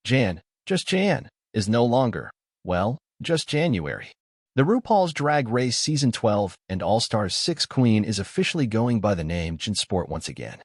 Just Jan, is no longer, well, just January. The RuPaul's Drag Race Season 12 and All-Stars 6 Queen is officially going by the name JanSport once again.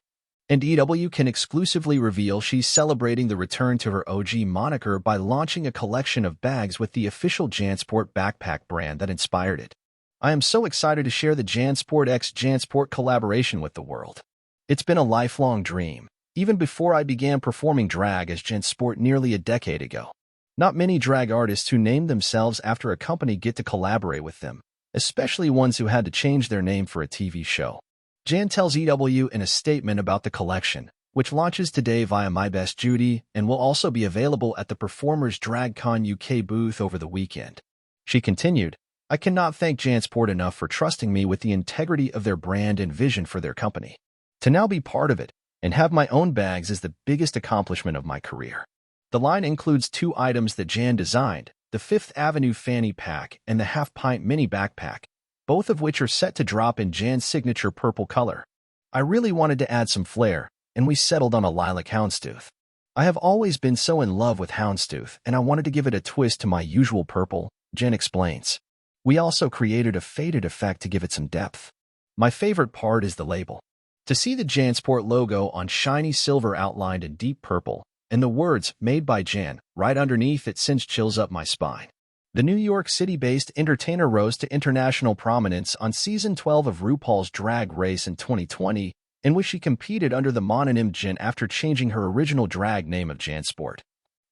And EW can exclusively reveal she's celebrating the return to her OG moniker by launching a collection of bags with the official JanSport backpack brand that inspired it. I am so excited to share the JanSport x JanSport collaboration with the world. It's been a lifelong dream, even before I began performing drag as JanSport nearly a decade ago. Not many drag artists who name themselves after a company get to collaborate with them, especially ones who had to change their name for a TV show. Jan tells EW in a statement about the collection, which launches today via My Best Judy and will also be available at the Performers DragCon UK booth over the weekend. She continued, "I cannot thank JanSport enough for trusting me with the integrity of their brand and vision for their company. To now be part of it and have my own bags is the biggest accomplishment of my career." The line includes two items that Jan designed, the Fifth Avenue Fanny Pack and the Half-Pint Mini Backpack, both of which are set to drop in Jan's signature purple color. I really wanted to add some flair, and we settled on a lilac houndstooth. I have always been so in love with houndstooth, and I wanted to give it a twist to my usual purple, Jan explains. We also created a faded effect to give it some depth. My favorite part is the label. To see the JanSport logo on shiny silver outlined in deep purple, and the words, "Made by Jan," right underneath it sends chills up my spine. The New York City-based entertainer rose to international prominence on Season 12 of RuPaul's Drag Race in 2020, in which she competed under the mononym Jan after changing her original drag name of JanSport.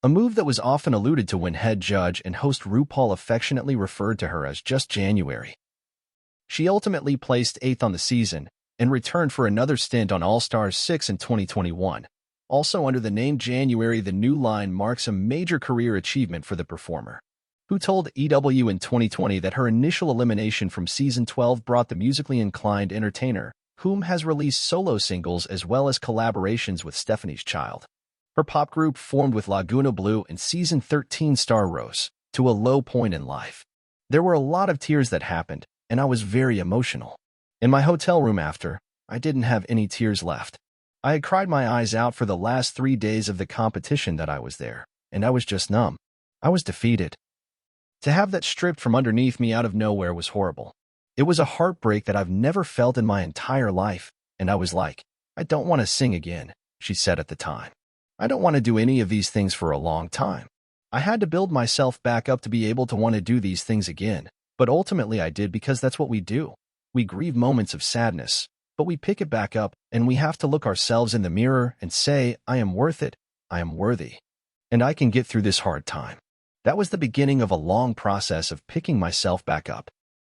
A move that was often alluded to when head judge and host RuPaul affectionately referred to her as just January. She ultimately placed 8th on the season and returned for another stint on All-Stars 6 in 2021. Also under the name January, the new line marks a major career achievement for the performer, who told EW in 2020 that her initial elimination from Season 12 brought the musically inclined entertainer, whom has released solo singles as well as collaborations with Stephanie's Child. Her pop group formed with Laguna Blue and Season 13 star Rose, to a low point in life. There were a lot of tears that happened, and I was very emotional. In my hotel room after, I didn't have any tears left. I had cried my eyes out for the last 3 days of the competition that I was there, and I was just numb. I was defeated. To have that stripped from underneath me out of nowhere was horrible. It was a heartbreak that I've never felt in my entire life, and I was like, I don't want to sing again, she said at the time. I don't want to do any of these things for a long time. I had to build myself back up to be able to want to do these things again, but ultimately I did because that's what we do. We grieve moments of sadness, but we pick it back up, and we have to look ourselves in the mirror and say, I am worth it, I am worthy, and I can get through this hard time. That was the beginning of a long process of picking myself back up.